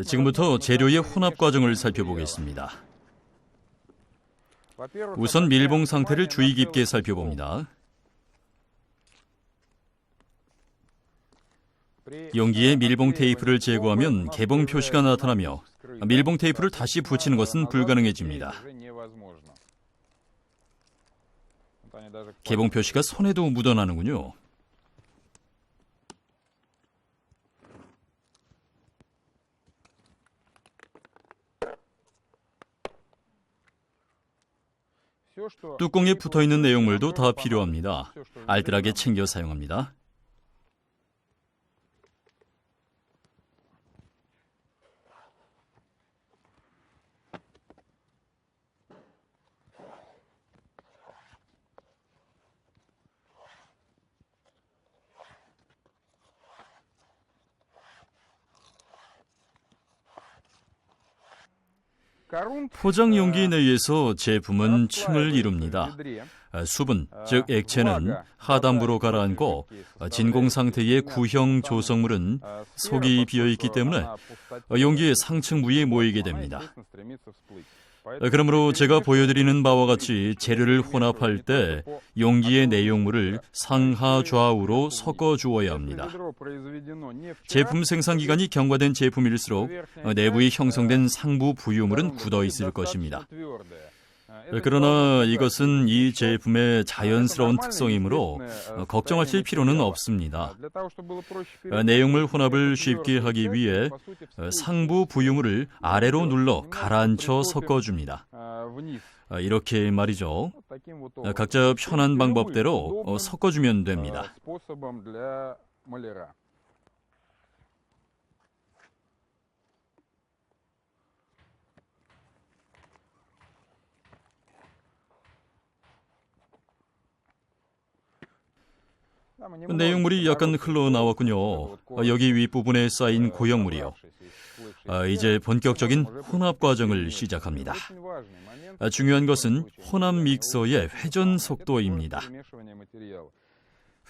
지금부터 재료의 혼합 과정을 살펴보겠습니다. 우선 밀봉 상태를 주의 깊게 살펴봅니다. 용기에 밀봉 테이프를 제거하면 개봉 표시가 나타나며 밀봉 테이프를 다시 붙이는 것은 불가능해집니다. 개봉 표시가 손에도 묻어나는군요. 뚜껑에 붙어있는 내용물도 다 필요합니다. 알뜰하게 챙겨 사용합니다. 포장 용기 내에서 제품은 층을 이룹니다. 수분, 즉 액체는 하단부로 가라앉고 진공 상태의 구형 조성물은 속이 비어있기 때문에 용기의 상층 부위에 모이게 됩니다. 그러므로 제가 보여드리는 바와 같이 재료를 혼합할 때 용기의 내용물을 상하 좌우로 섞어 주어야 합니다. 제품 생산 기간이 경과된 제품일수록 내부에 형성된 상부 부유물은 굳어 있을 것입니다. 그러나 이것은 이 제품의 자연스러운 특성이므로 걱정하실 필요는 없습니다. 내용물 혼합을 쉽게 하기 위해 상부 부유물을 아래로 눌러 가라앉혀 섞어줍니다. 이렇게 말이죠. 각자 편한 방법대로 섞어주면 됩니다. 내용물이 약간 흘러나왔군요. 여기 윗부분에 쌓인 고형물이요. 이제 본격적인 혼합 과정을 시작합니다. 중요한 것은 혼합 믹서의 회전 속도입니다.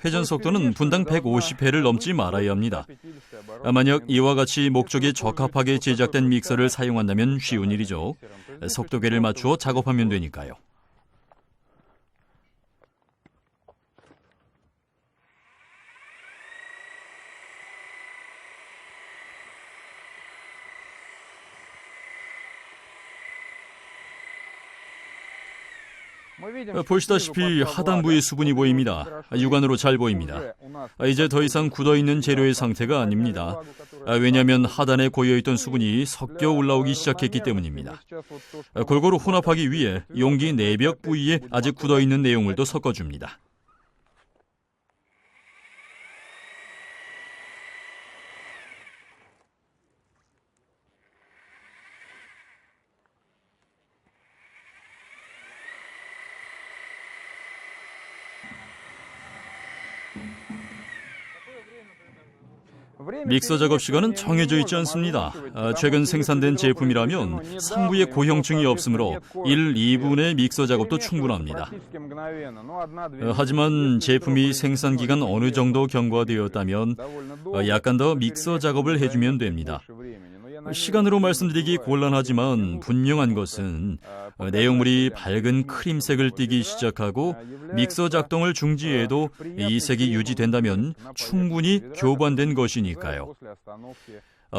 회전 속도는 분당 150회를 넘지 말아야 합니다. 만약 이와 같이 목적에 적합하게 제작된 믹서를 사용한다면 쉬운 일이죠. 속도계를 맞추어 작업하면 되니까요. 보시다시피 하단부의 수분이 보입니다. 육안으로 잘 보입니다. 이제 더 이상 굳어있는 재료의 상태가 아닙니다. 왜냐하면 하단에 고여있던 수분이 섞여 올라오기 시작했기 때문입니다. 골고루 혼합하기 위해 용기 내벽 부위에 아직 굳어있는 내용물도 섞어줍니다. 믹서 작업 시간은 정해져 있지 않습니다. 최근 생산된 제품이라면 상부에 고형층이 없으므로 1, 2분의 믹서 작업도 충분합니다. 하지만 제품이 생산 기간 어느 정도 경과되었다면 약간 더 믹서 작업을 해주면 됩니다. 시간으로 말씀드리기 곤란하지만 분명한 것은 내용물이 밝은 크림색을 띠기 시작하고 믹서 작동을 중지해도 이 색이 유지된다면 충분히 교반된 것이니까요.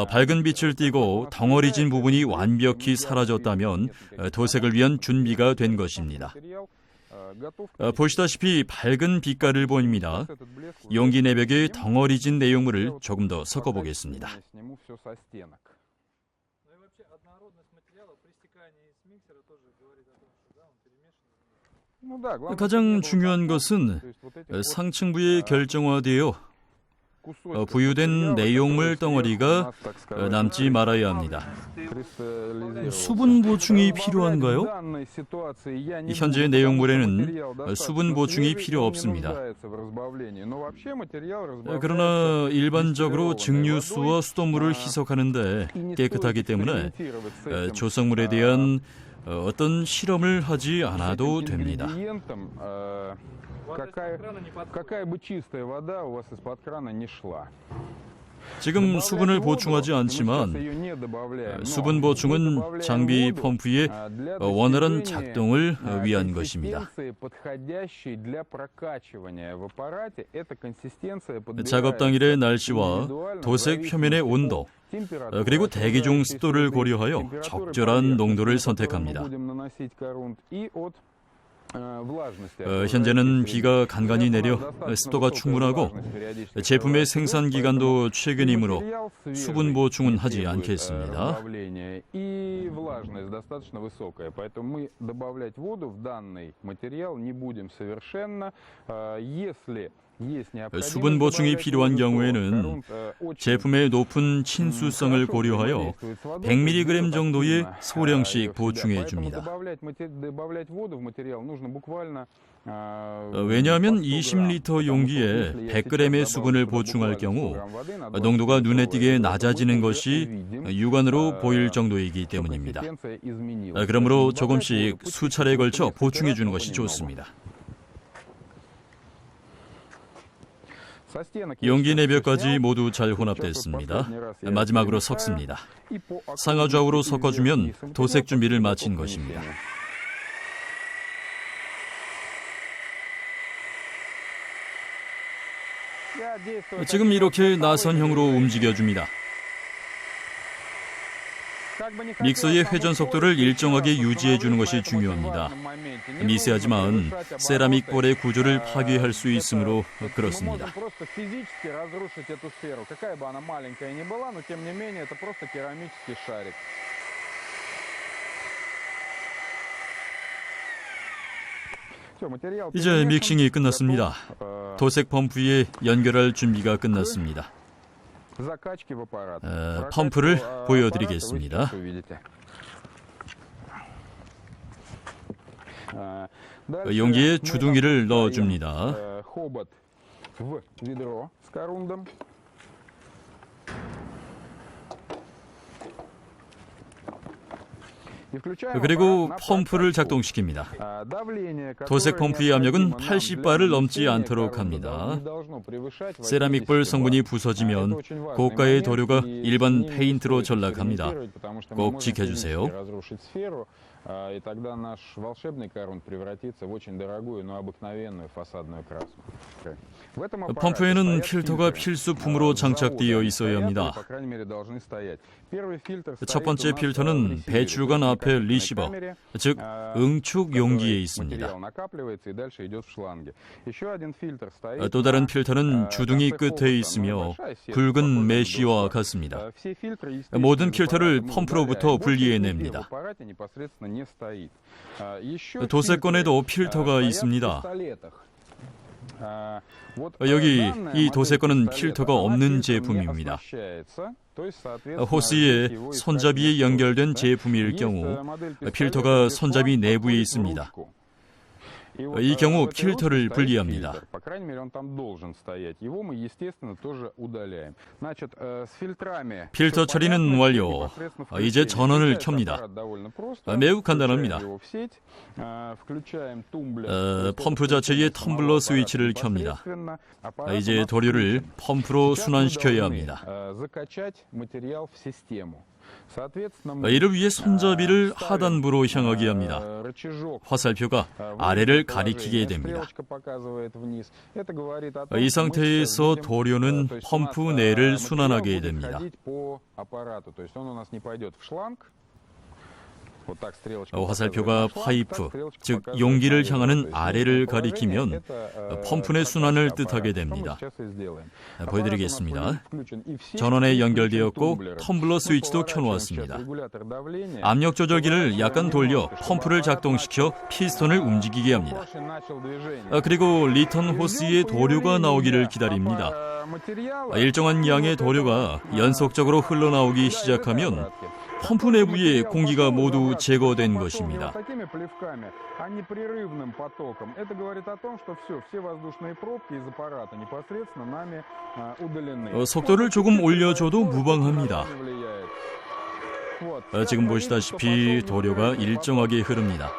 밝은 빛을 띠고 덩어리진 부분이 완벽히 사라졌다면 도색을 위한 준비가 된 것입니다. 보시다시피 밝은 빛깔을 보입니다. 용기 내벽에 덩어리진 내용물을 조금 더 섞어보겠습니다. 가장 중요한 것은 상층부에 결정화되어 부유된 내용물 덩어리가 남지 말아야 합니다. 수분 보충이 필요한가요? 현재 내용물에는 수분 보충이 필요 없습니다. 그러나 일반적으로 증류수와 수돗물을 희석하는데 깨끗하기 때문에 조성물에 대한 어떤 실험을 하지 않아도 됩니다. 지금 수분을 보충하지 않지만 수분 보충은 장비 펌프의 원활한 작동을 위한 것입니다. 작업 당일의 날씨와 도색 표면의 온도, 그리고 대기 중 습도를 고려하여 적절한 농도를 선택합니다. 현재는 비가 간간히 내려 습도가 충분하고 제품의 생산 기간도 최근이므로 수분 보충은 하지 않겠습니다. 수분 보충이 필요한 경우에는 제품의 높은 친수성을 고려하여 100mg 정도의 소량씩 보충해 줍니다. 왜냐하면 20리터 용기에 100g의 수분을 보충할 경우 농도가 눈에 띄게 낮아지는 것이 육안으로 보일 정도이기 때문입니다. 그러므로 조금씩 수차례에 걸쳐 보충해 주는 것이 좋습니다. 용기 내벽까지 모두 잘 혼합됐습니다. 마지막으로 섞습니다. 상하 좌우로 섞어주면 도색 준비를 마친 것입니다. 지금 이렇게 나선형으로 움직여줍니다. 믹서의 회전 속도를 일정하게 유지해주는 것이 중요합니다. 미세하지만 세라믹 볼의 구조를 파괴할 수 있으므로 그렇습니다. 이제 믹싱이 끝났습니다. 도색 펌프에 연결할 준비가 끝났습니다. 펌프를 보여드리겠습니다. 용기에 주둥이를 넣어줍니다. 그리고 펌프를 작동시킵니다. 도색 펌프의 압력은 80바를 넘지 않도록 합니다. 세라믹볼 성분이 부서지면 고가의 도료가 일반 페인트로 전락합니다. 꼭 지켜주세요. 펌프에는 필터가 필수품으로 장착되어 있어야 합니다. 첫 번째 필터는 배출관 앞에 리시버, 즉 응축 용기에 있습니다. 또 다른 필터는 주둥이 끝에 있으며 굵은 메쉬와 같습니다. 모든 필터를 펌프로부터 분리해냅니다. 도색건에도 필터가 있습니다. 여기 이 도색건은 필터가 없는 제품입니다. 호스에 손잡이에 연결된 제품일 경우 필터가 손잡이 내부에 있습니다. 이 경우 필터를 분리합니다. 필터 처리는 완료. 이제 전원을 켭니다. 매우 간단합니다. 펌프 자체의 텀블러 스위치를 켭니다. 이제 도료를 펌프로 순환시켜야 합니다. 이를 위해 손잡이를 하단부로 향하게 합니다. 화살표가 아래를 가리키게 됩니다. 이 상태에서 도료는 펌프 내를 순환하게 됩니다. 화살표가 파이프, 즉 용기를 향하는 아래를 가리키면 펌프 내 순환을 뜻하게 됩니다. 보여드리겠습니다. 전원에 연결되었고 텀블러 스위치도 켜놓았습니다. 압력 조절기를 약간 돌려 펌프를 작동시켜 피스톤을 움직이게 합니다. 그리고 리턴 호스에 도료가 나오기를 기다립니다. 일정한 양의 도료가 연속적으로 흘러나오기 시작하면 펌프 내부의 공기가 모두 제거된 것입니다. 속도를 조금 올려줘도 무방합니다. 지금 보시다시피 도료가 일정하게 흐릅니다.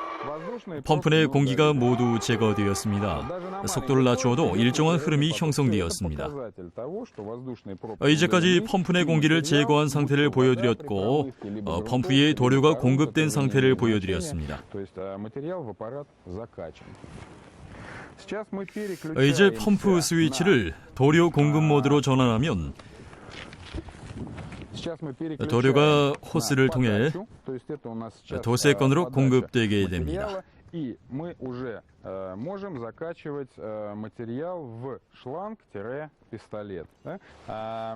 펌프 내 공기가 모두 제거되었습니다. 속도를 낮추어도 일정한 흐름이 형성되었습니다. 이제까지 펌프 내 공기를 제거한 상태를 보여드렸고 펌프에 도료가 공급된 상태를 보여드렸습니다. 이제 펌프 스위치를 도료 공급 모드로 전환하면 도료가 호스를 통해 도세건으로 공급되게 됩니다.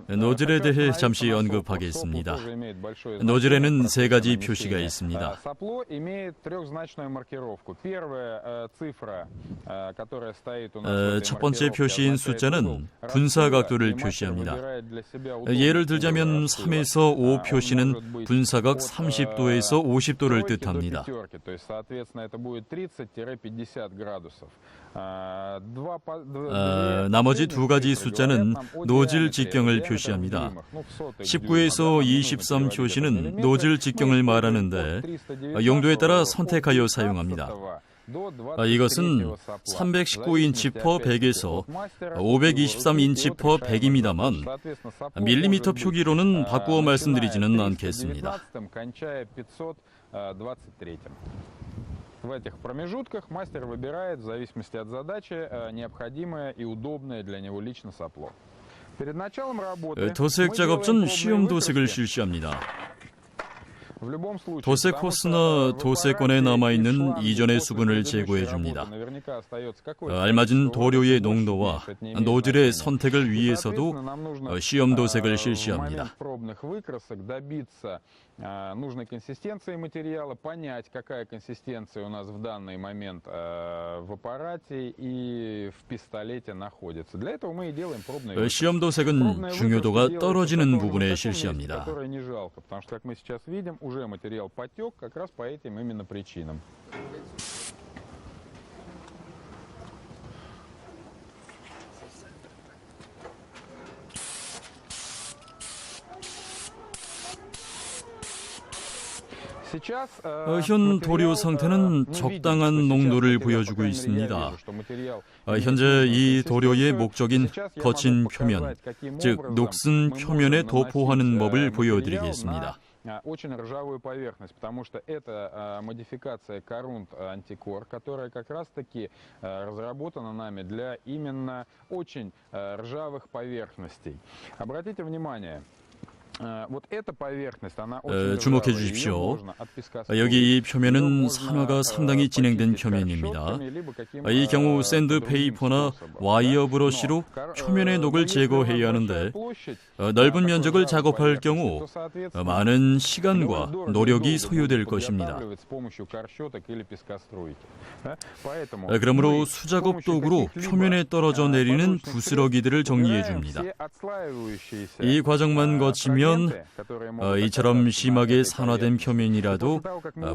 노즐에 대해 잠시 언급하겠습니다. 노즐에는 세 가지 표시가 있습니다. 첫 번째 표시인 숫자는 분사 각도를 표시합니다. 예를 들자면 3에서 5 표시는 분사각 30도에서 50도를 뜻합니다. 나머지 두 가지 숫자는 노즐 직경을 표시합니다. 19에서 23 표시는 노즐 직경을 말하는데 용도에 따라 선택하여 사용합니다. 이것은 319인치 per 100에서 523인치 per 100입니다만 밀리미터 표기로는 바꾸어 말씀드리지는 않겠습니다. В этих промежутках мастер выбирает в зависимости от задачи необходимое и удобное для него лично сопло. Перед началом работы 도색 작업 전 시험 도색을 실시합니다. 도색 호스나 도색건에 남아있는 이전의 수분을 제거해 줍니다. 알맞은 도료의 농도와 노즐의 선택을 위해서도 시험 도색을 실시합니다. нужной консистенции материала, понять, какая консистенция у нас в данный момент в аппарате и в пистолете находится. Для этого мы и делаем пробные выкрасы. 시험 도색은 중요도가 떨어지는 부분에 실시합니다. Которое не жалко, потому что, как мы сейчас видим, уже материал потек как раз по этим именно причинам. 현 도료 상태는 적당한 농도를 보여주고 있습니다. 현재 이 도료의 목적인 거친 표면, 즉 녹슨 표면에 도포하는 법을 보여드리겠습니다. Очень ржавую поверхность, потому что это модификация Корунд Антикор, которая как раз-таки разработана нами для именно очень ржавых поверхностей. Обратите внимание. 주목해 주십시오. 여기 이 표면은 산화가 상당히 진행된 표면입니다. 이 경우 샌드페이퍼나 와이어 브러쉬로 표면의 녹을 제거해야 하는데 넓은 면적을 작업할 경우 많은 시간과 노력이 소요될 것입니다. 그러므로 수작업 도구로 표면에 떨어져 내리는 부스러기들을 정리해 줍니다. 이 과정만 거치면 이처럼 심하게 산화된 표면이라도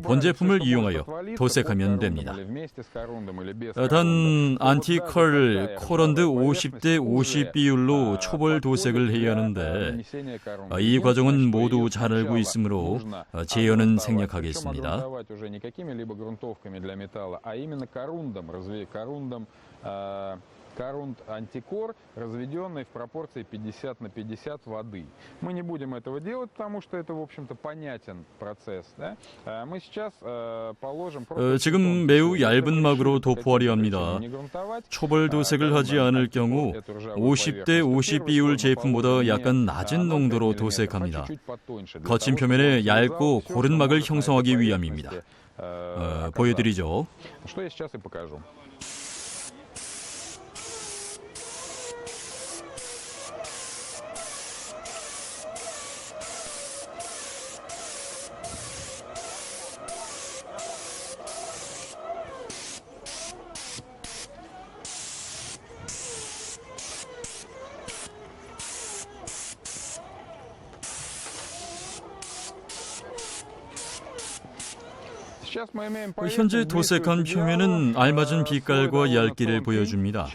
본 제품을 이용하여 도색하면 됩니다. 단 안티컬 코런드 50대 50 비율로 초벌 도색을 해야 하는데 이 과정은 모두 잘 알고 있으므로 제어는 생략하겠습니다. Корунд Антикор, разведенный в пропорции 50 на 50 воды. Мы не будем этого делать, потому что это, в общем-то, понятен процесс. Да? Мы сейчас положим... 지금 매우 얇은 막으로 도포하려 합니다. 초벌 도색을 하지 않을 경우 50대 50 비율 제품보다 약간 낮은 농도로 도색합니다. 거친 표면에 얇고 고른 막을 형성하기 위함입니다. 보여드리죠. Что я сейчас и покажу. 현재 도색한 표면은 알맞은 빛깔과 얇기를 보여줍니다.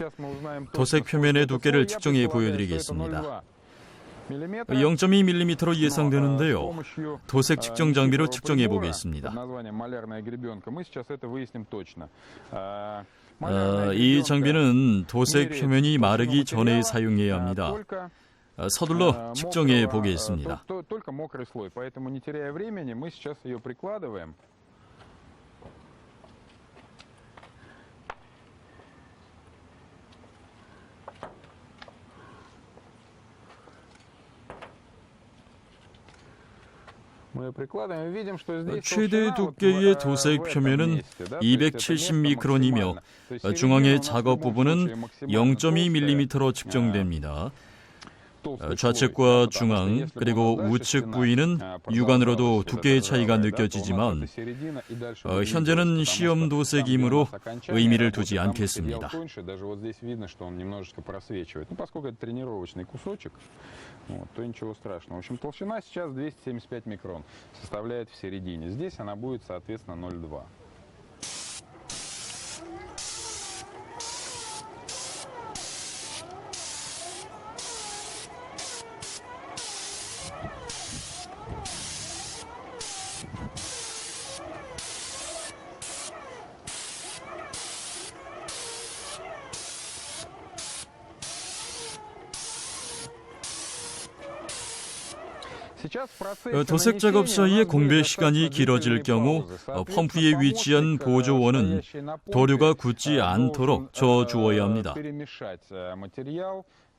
도색 표면의 두께를 측정해 보여드리겠습니다. 0.2mm로 예상되는데요. 도색 측정 장비로 측정해 보겠습니다. 이 장비는 도색 표면이 마르기 전에 사용해야 합니다. 서둘러 측정해 보겠습니다. 최대 두께의 도색 표면은 270미크론이며 중앙의 작업 부분은 0.2mm로 측정됩니다. 좌측과 중앙 그리고 우측 부위는 육안으로도 두께의 차이가 느껴지지만 현재는 시험 도색이므로 의미를 두지 않겠습니다. То ничего страшного. В общем, толщина сейчас 275 микрон составляет в середине. Здесь она будет, соответственно, 0,2. 도색 작업 사이에 공배 시간이 길어질 경우 펌프에 위치한 보조원은 도료가 굳지 않도록 저어주어야 합니다.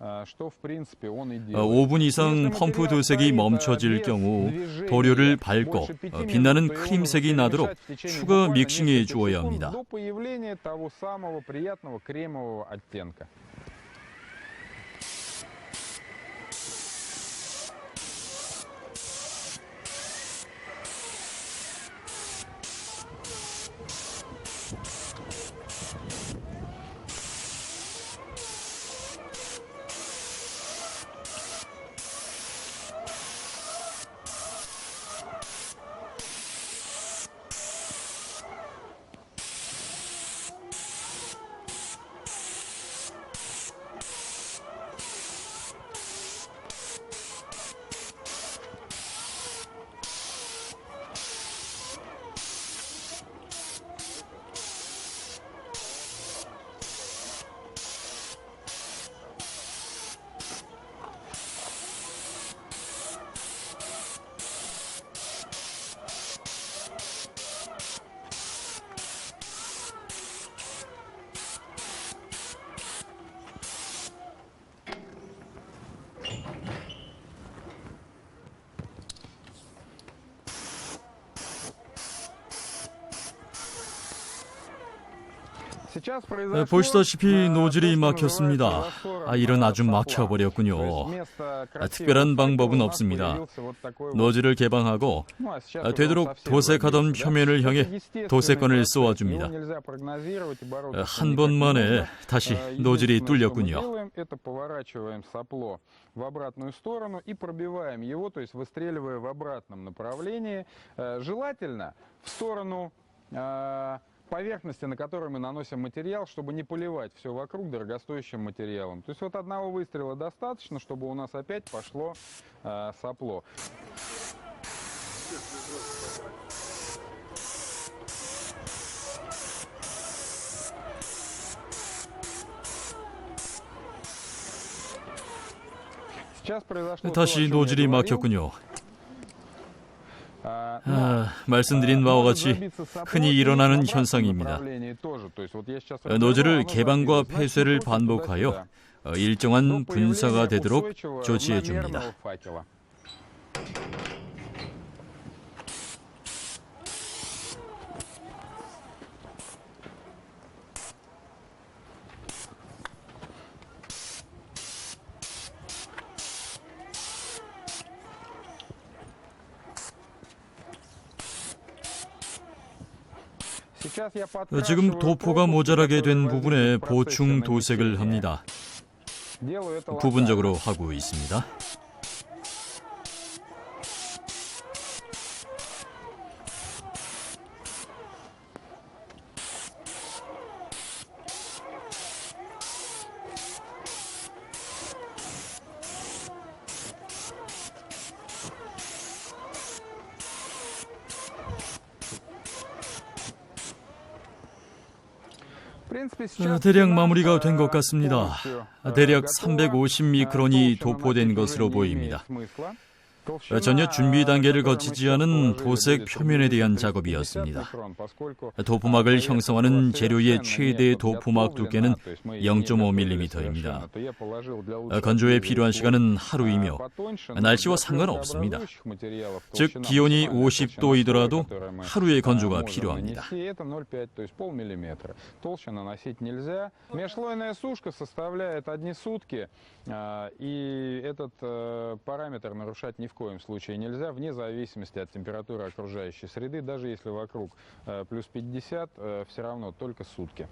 5분 이상 펌프 도색이 멈춰질 경우 도료를 밟고 빛나는 크림색이 나도록 추가 믹싱해 주어야 합니다. 보시다시피 노즐이 막혔습니다. 이런 아주 막혀버렸군요. 특별한 방법은 없습니다. 노즐을 개방하고 되도록 도색하던 표면을 향해 도색건을 쏘아줍니다. 한 번만에 다시 노즐이 뚫렸군요. в обратную сторону и пробиваем его, то есть выстреливая в обратном направлении, желательно в сторону поверхности, на которой мы наносим материал, чтобы не поливать все вокруг дорогостоящим материалом. То есть вот одного выстрела достаточно, чтобы у нас опять пошло сопло. 다시 노즐이 막혔군요. 말씀드린 바와 같이 흔히 일어나는 현상입니다. 노즐을 개방과 폐쇄를 반복하여 일정한 분사가 되도록 조치해 줍니다. 지금 도포가 모자라게 된 부분에 보충 도색을 합니다. 부분적으로 하고 있습니다. 대략 마무리가 된 것 같습니다. 대략 350 미크론이 도포된 것으로 보입니다. 전혀 준비 단계를 거치지 않은 도색 표면에 대한 작업이었습니다. 도포막을 형성하는 재료의 최대 도포막 두께는 0.5mm입니다. 건조에 필요한 시간은 하루이며 날씨와 상관없습니다. 즉 기온이 50도이더라도 하루의 건조가 필요합니다. Межслойная сушка составляет одни сутки, и этот параметр нарушать ни в коем случае нельзя, вне зависимости от температуры окружающей среды, даже если вокруг плюс 50, все равно только сутки.